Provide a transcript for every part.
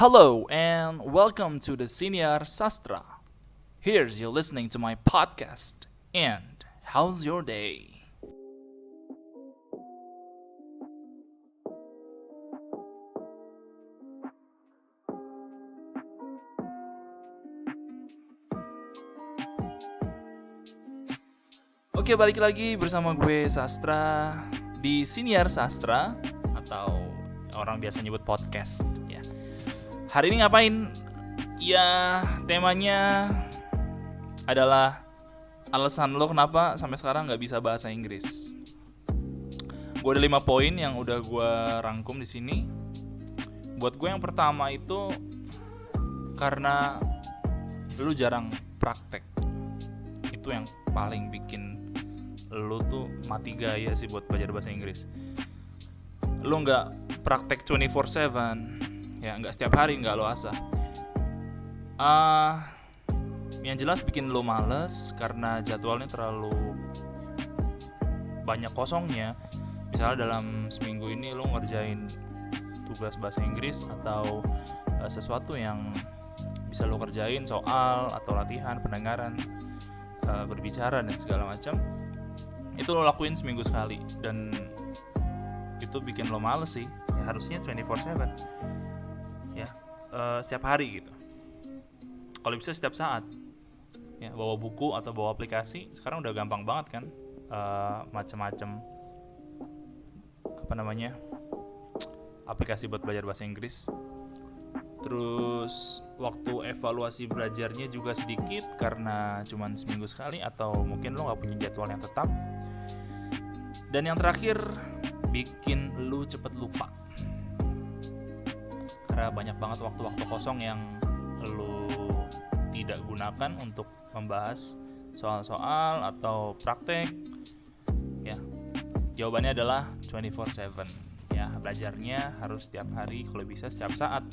Hello and welcome to the Senior Sastra. Here's you listening to my podcast. And how's your day? Oke, balik lagi bersama gue Sastra di Senior Sastra atau orang biasa nyebut podcast ya. Hari ini ngapain? Ya, temanya adalah alasan lo kenapa sampai sekarang nggak bisa bahasa Inggris. Gue ada 5 poin yang udah gue rangkum di sini. Buat gue yang pertama itu karena lu jarang praktek. Itu yang paling bikin lu tuh mati gaya sih buat belajar bahasa Inggris. Lu nggak praktek 24/7, ya nggak setiap hari, nggak lo asah. Yang jelas bikin lo males karena jadwalnya terlalu banyak kosongnya. Misalnya dalam seminggu ini lo ngerjain tugas bahasa Inggris atau sesuatu yang bisa lo kerjain, soal atau latihan, pendengaran, berbicara dan segala macam. Itu lo lakuin seminggu sekali dan itu bikin lo males sih. Ya, harusnya 24/7 ya, setiap hari gitu. Kalau bisa setiap saat ya, bawa buku atau bawa aplikasi. Sekarang udah gampang banget kan, macam-macam aplikasi buat belajar bahasa Inggris. Terus waktu evaluasi belajarnya juga sedikit karena cuman seminggu sekali atau mungkin lo gak punya jadwal yang tetap. Dan yang terakhir, bikin lu cepet lupa. Karena banyak banget waktu-waktu kosong yang lu tidak gunakan untuk membahas soal-soal atau praktek. Ya, jawabannya adalah 24/7. Ya, belajarnya harus setiap hari, kalau bisa setiap saat.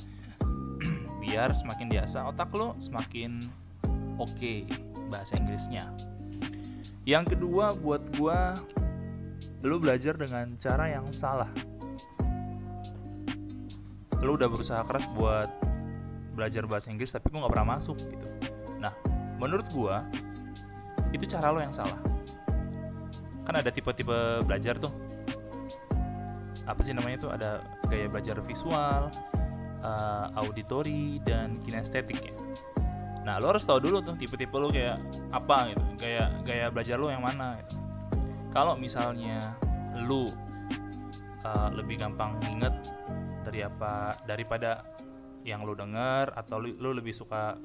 Biar semakin biasa otak lo, semakin oke bahasa Inggrisnya. Yang kedua, buat gua, lu belajar dengan cara yang salah. Lu udah berusaha keras buat belajar bahasa Inggris tapi gua gak pernah masuk gitu. Nah, menurut gua itu cara lo yang salah. Kan ada tipe-tipe belajar tuh. Apa sih namanya tuh? Ada gaya belajar visual, auditory, dan kinestetik ya. Nah, lo harus tahu dulu tuh tipe-tipe lo kayak apa gitu. Gaya belajar lo yang mana gitu. Kalau misalnya lu lebih gampang inget daripada yang lu dengar, atau lu lebih suka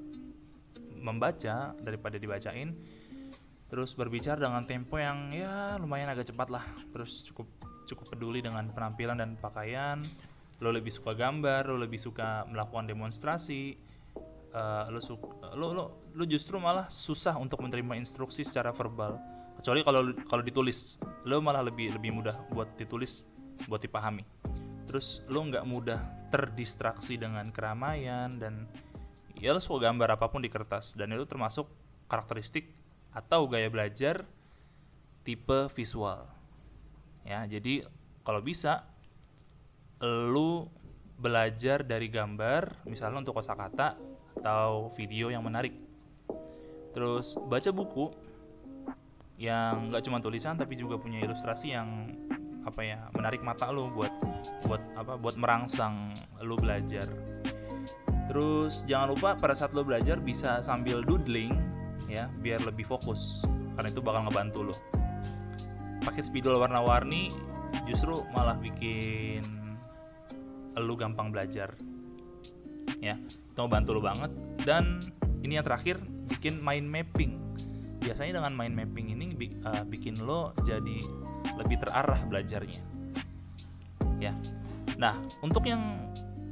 membaca daripada dibacain, terus berbicara dengan tempo yang ya lumayan agak cepat lah, terus cukup peduli dengan penampilan dan pakaian, lu lebih suka gambar, lu lebih suka melakukan demonstrasi, lu justru malah susah untuk menerima instruksi secara verbal. Kecuali kalau ditulis, lo malah lebih mudah buat ditulis, buat dipahami. Terus lo nggak mudah terdistraksi dengan keramaian, dan ya lo suka gambar apapun di kertas, dan itu termasuk karakteristik atau gaya belajar tipe visual. Ya, jadi kalau bisa lo belajar dari gambar, misalnya untuk kosakata atau video yang menarik. Terus baca buku yang nggak cuma tulisan tapi juga punya ilustrasi yang menarik mata lo buat merangsang lo belajar. Terus jangan lupa pada saat lo belajar bisa sambil doodling ya, biar lebih fokus, karena itu bakal ngebantu lo. Pakai spidol warna-warni justru malah bikin lo gampang belajar ya, itu ngebantu lo banget. Dan ini yang terakhir, bikin mind mapping. Biasanya dengan mind mapping ini bikin lo jadi lebih terarah belajarnya. Ya. Nah, untuk yang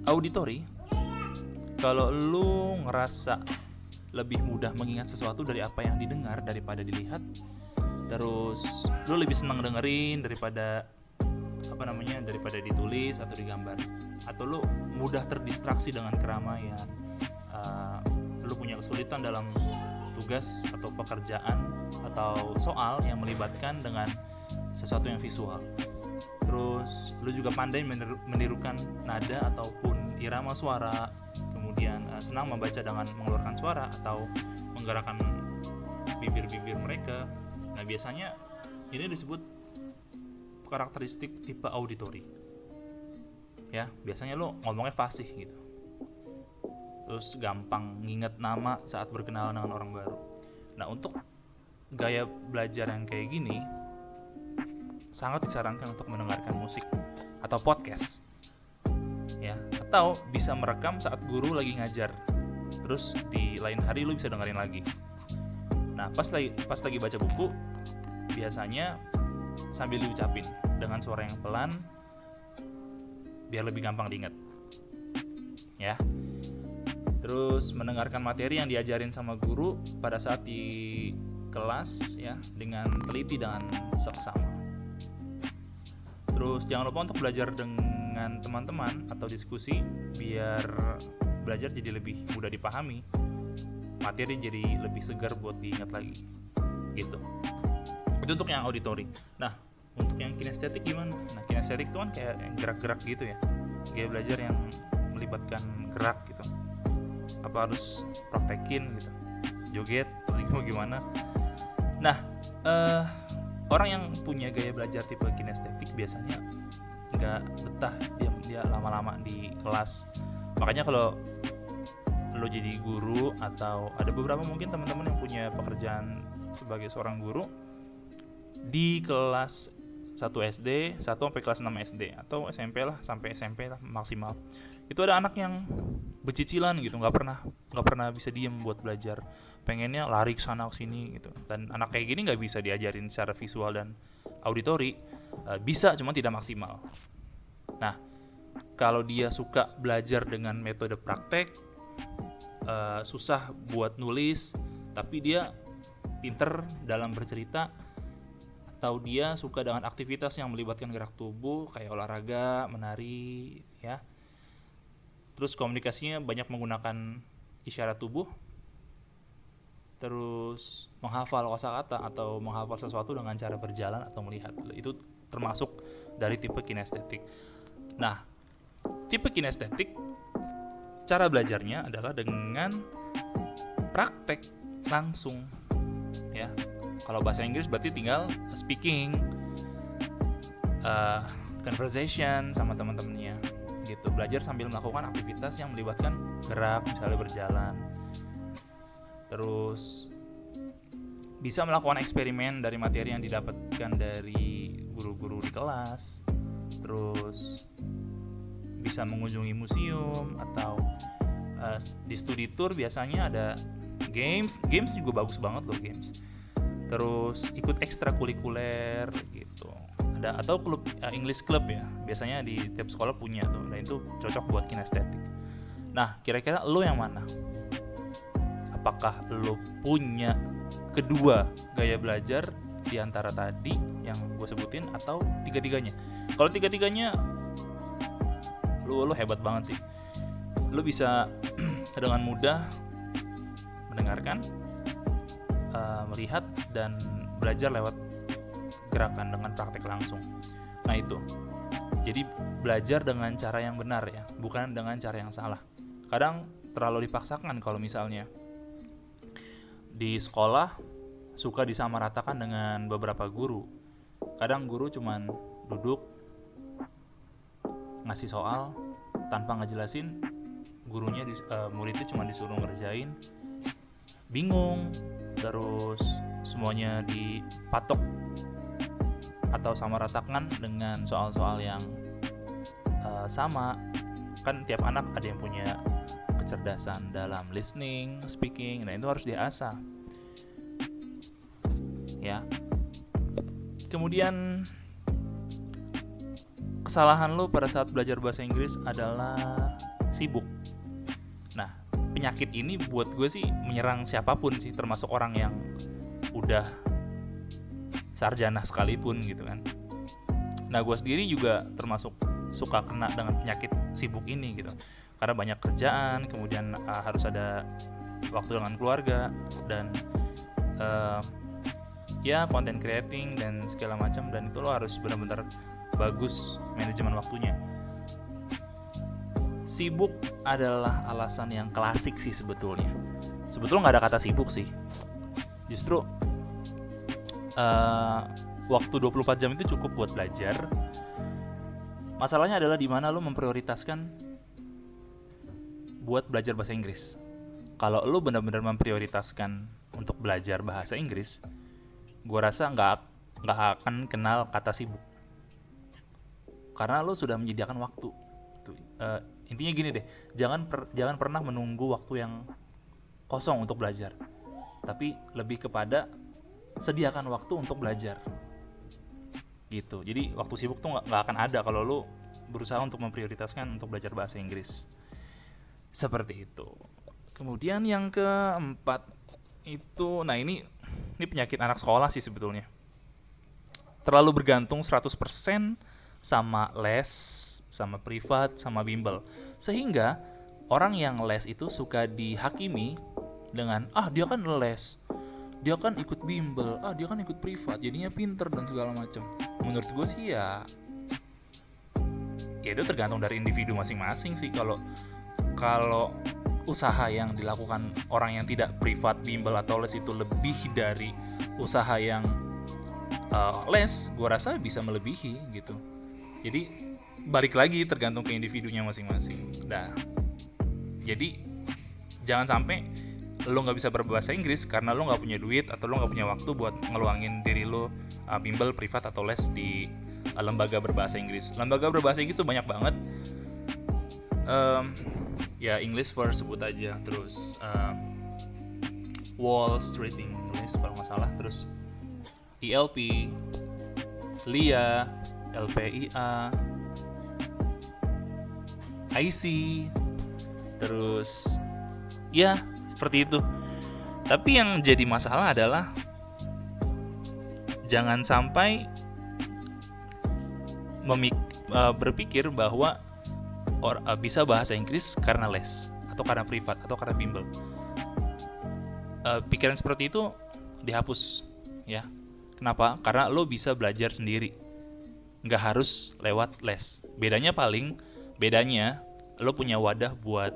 auditory, kalau lo ngerasa lebih mudah mengingat sesuatu dari apa yang didengar daripada dilihat, terus lo lebih senang dengerin daripada ditulis atau digambar, atau lo mudah terdistraksi dengan keramaian, lo punya kesulitan dalam tugas atau pekerjaan atau soal yang melibatkan dengan sesuatu yang visual. Terus lu juga pandai menirukan nada ataupun irama suara kemudian senang membaca dengan mengeluarkan suara atau menggerakkan bibir-bibir mereka. Nah biasanya ini disebut karakteristik tipe auditory. Ya, biasanya lo ngomongnya fasih gitu. Terus gampang nginget nama saat berkenalan dengan orang baru. Nah, untuk gaya belajar yang kayak gini sangat disarankan untuk mendengarkan musik atau podcast. Ya, atau bisa merekam saat guru lagi ngajar. Terus di lain hari lo bisa dengerin lagi. Nah, pas lagi baca buku, biasanya sambil diucapin dengan suara yang pelan biar lebih gampang diingat. Ya. Terus mendengarkan materi yang diajarin sama guru pada saat di kelas ya dengan teliti dan seksama. Terus jangan lupa untuk belajar dengan teman-teman atau diskusi biar belajar jadi lebih mudah dipahami. Materi jadi lebih segar buat diingat lagi. Gitu. Itu untuk yang auditory. Nah, untuk yang kinestetik gimana? Nah, kinestetik itu kan kayak yang gerak-gerak gitu ya. Gaya belajar yang melibatkan gerak gitu. Apa harus praktekin gitu, joget atau gimana. Nah, orang yang punya gaya belajar tipe kinestetik biasanya nggak betah dia lama-lama di kelas. Makanya kalau lo jadi guru atau ada beberapa mungkin teman-teman yang punya pekerjaan sebagai seorang guru di kelas 1 SD, 1 sampai kelas 6 SD atau SMP lah, sampai SMP lah maksimal. Itu ada anak yang becicilan gitu, nggak pernah bisa diem buat belajar, pengennya lari ke sana ke sini gitu. Dan anak kayak gini nggak bisa diajarin secara visual dan auditori, bisa cuma tidak maksimal. Nah, kalau dia suka belajar dengan metode praktek, susah buat nulis, tapi dia pinter dalam bercerita, atau dia suka dengan aktivitas yang melibatkan gerak tubuh kayak olahraga, menari, ya. Terus komunikasinya banyak menggunakan isyarat tubuh. Terus menghafal kosakata atau menghafal sesuatu dengan cara berjalan atau melihat. Itu termasuk dari tipe kinestetik. Nah, tipe kinestetik cara belajarnya adalah dengan praktek langsung, ya. Kalau bahasa Inggris berarti tinggal speaking, conversation sama teman-temannya gitu. Belajar sambil melakukan aktivitas yang melibatkan gerak, misalnya berjalan. Terus bisa melakukan eksperimen dari materi yang didapatkan dari guru-guru di kelas. Terus bisa mengunjungi museum atau di studi tour biasanya ada games juga bagus banget loh, games. Terus ikut ekstrakurikuler gitu. Ada atau klub English club ya. Biasanya di tiap sekolah punya tuh. Dan itu cocok buat kinestetik. Nah, kira-kira lo yang mana? Apakah lo punya kedua gaya belajar di antara tadi yang gue sebutin atau tiga-tiganya? Kalau tiga-tiganya lo hebat banget sih. Lo bisa dengan mudah mendengarkan, melihat dan belajar lewat gerakan dengan praktek langsung. Nah itu, jadi belajar dengan cara yang benar ya, bukan dengan cara yang salah. Kadang terlalu dipaksakan kalau misalnya di sekolah suka disamaratakan dengan beberapa guru. Kadang guru cuman duduk ngasih soal tanpa ngejelasin, gurunya muridnya cuma disuruh ngerjain, bingung. Terus semuanya dipatok atau samaratakan dengan soal-soal yang sama. Kan tiap anak ada yang punya kecerdasan dalam listening, speaking. Nah itu harus diasah ya. Kemudian kesalahan lo pada saat belajar bahasa Inggris adalah sibuk. Nah, penyakit ini buat gue sih menyerang siapapun sih, termasuk orang yang udah sarjana sekalipun gitu kan. Nah, gue sendiri juga termasuk suka kena dengan penyakit sibuk ini gitu. Karena banyak kerjaan, kemudian harus ada waktu dengan keluarga dan ya content creating dan segala macam, dan itu lo harus benar-benar bagus manajemen waktunya. Sibuk adalah alasan yang klasik sih sebetulnya. Sebetulnya nggak ada kata sibuk sih. Justru waktu 24 jam itu cukup buat belajar. Masalahnya adalah di mana lo memprioritaskan buat belajar bahasa Inggris. Kalau lo benar-benar memprioritaskan untuk belajar bahasa Inggris, gue rasa nggak akan kenal kata sibuk. Karena lo sudah menyediakan waktu. Intinya gini deh, jangan pernah menunggu waktu yang kosong untuk belajar, tapi lebih kepada sediakan waktu untuk belajar. Gitu. Jadi waktu sibuk tuh nggak akan ada kalau lo berusaha untuk memprioritaskan untuk belajar bahasa Inggris. Seperti itu. Kemudian yang keempat itu, nah ini penyakit anak sekolah sih sebetulnya. Terlalu bergantung 100% sama les, sama privat, sama bimbel. Sehingga orang yang les itu suka dihakimi dengan, dia kan les, dia kan ikut bimbel, dia kan ikut privat, jadinya pinter dan segala macam. Menurut gue sih ya itu tergantung dari individu masing-masing sih. Kalau usaha yang dilakukan orang yang tidak privat, bimbel, atau les itu lebih dari usaha yang les, gue rasa bisa melebihi gitu. Jadi balik lagi tergantung ke individunya masing-masing. Nah, jadi jangan sampai lo nggak bisa berbahasa Inggris karena lo nggak punya duit atau lo nggak punya waktu buat ngeluangin diri lo bimbel, privat, atau les di lembaga berbahasa Inggris. Lembaga berbahasa Inggris tuh banyak banget. Ya English First sebut aja, terus Wall Street English kalau nggak salah, terus ELP, LIA, LPIA, IC, terus ya seperti itu. Tapi yang jadi masalah adalah jangan sampai berpikir bahwa bisa bahasa Inggris karena les atau karena privat atau karena bimbel. Pikiran seperti itu dihapus ya. Kenapa? Karena lo bisa belajar sendiri, nggak harus lewat les. Bedanya lo punya wadah buat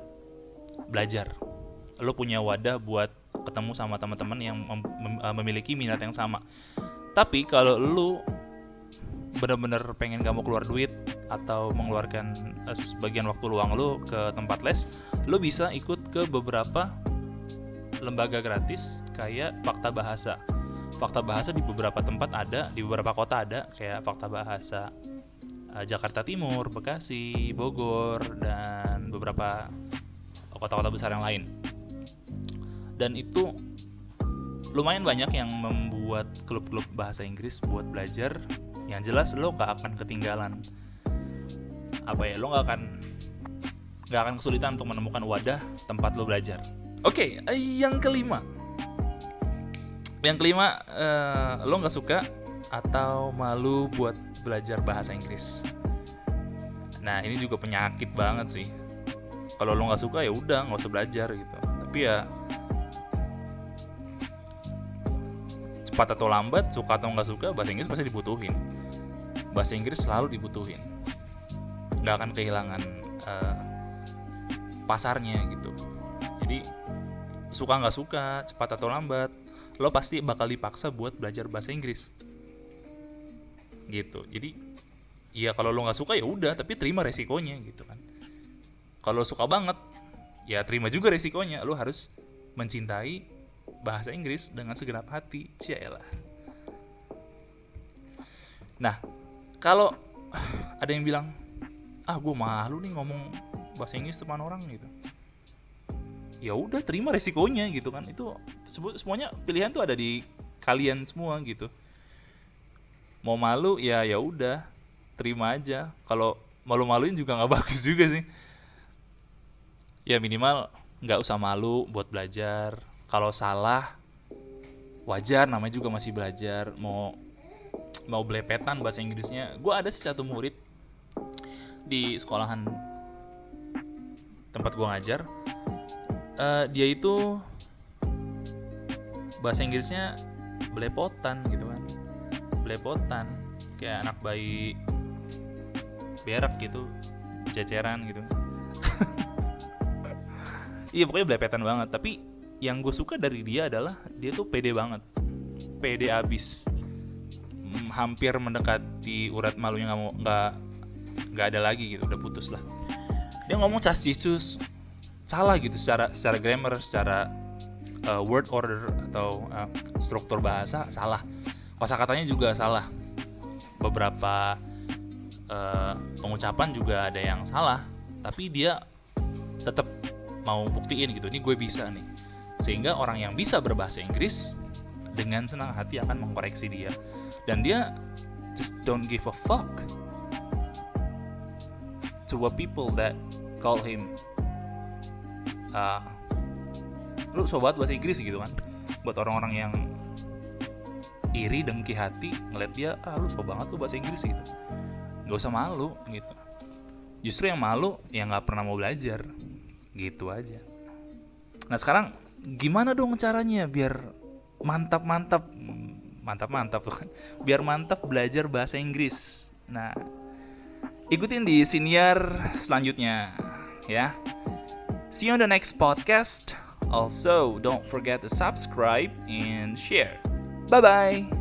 belajar, lo punya wadah buat ketemu sama teman-teman yang memiliki minat yang sama. Tapi kalau lo benar-benar pengen gak mau keluar duit atau mengeluarkan sebagian waktu luang lo ke tempat les, lo bisa ikut ke beberapa lembaga gratis kayak Fakta Bahasa. Fakta Bahasa di beberapa tempat ada, di beberapa kota ada, kayak Fakta Bahasa Jakarta Timur, Bekasi, Bogor, dan beberapa kota-kota besar yang lain. Dan itu lumayan banyak yang membuat klub-klub bahasa Inggris buat belajar. Yang jelas lo gak akan ketinggalan. Lo gak akan kesulitan untuk menemukan wadah tempat lo belajar. Oke, yang kelima, lo gak suka atau malu buat belajar bahasa Inggris. Nah, ini juga penyakit banget sih. Kalau lo gak suka ya udah gak usah belajar gitu. Tapi ya cepat atau lambat, suka atau gak suka, bahasa Inggris pasti dibutuhin. Bahasa Inggris selalu dibutuhin, gak akan kehilangan pasarnya gitu. Jadi suka gak suka, cepat atau lambat, lo pasti bakal dipaksa buat belajar bahasa Inggris gitu. Jadi ya kalau lo gak suka ya udah, tapi terima resikonya gitu kan. Kalau suka banget ya terima juga resikonya. Lo harus mencintai bahasa Inggris dengan segenap hati. Cialah. Nah, kalau ada yang bilang, gue malu nih ngomong bahasa Inggris depan orang gitu, ya udah terima resikonya gitu kan. Itu semuanya pilihan tuh ada di kalian semua gitu. Mau malu ya udah terima aja. Kalau malu-maluin juga nggak bagus juga sih. Ya minimal nggak usah malu buat belajar. Kalau salah wajar, namanya juga masih belajar. Mau belepetan bahasa Inggrisnya. Gue ada sih satu murid di sekolahan tempat gue ngajar. Dia itu bahasa Inggrisnya belepotan gitu kan. Belepotan kayak anak bayi berak gitu, ceceran gitu. Iya pokoknya belepetan banget. Tapi yang gue suka dari dia adalah dia tuh pede banget, pede abis. Hampir mendekati urat malunya nggak ada lagi gitu, udah putus lah. Dia ngomong casticus salah gitu secara grammar, secara word order atau struktur bahasa salah, kosakatanya juga salah, beberapa pengucapan juga ada yang salah, tapi dia tetap mau buktiin gitu, ini gue bisa nih, sehingga orang yang bisa berbahasa Inggris dengan senang hati akan mengkoreksi dia, dan dia just don't give a fuck to what people that call him lu sobat bahasa Inggris gitu kan. Buat orang-orang yang iri dengki hati ngeliat dia, lu so banget tuh bahasa Inggris gitu, gak usah malu gitu. Justru yang malu yang gak pernah mau belajar gitu aja. Nah sekarang gimana dong caranya biar mantap tuh kan, biar mantap belajar bahasa Inggris. Nah ikutin di siniar selanjutnya ya. See you on the next podcast. Also don't forget to subscribe and share. Bye bye.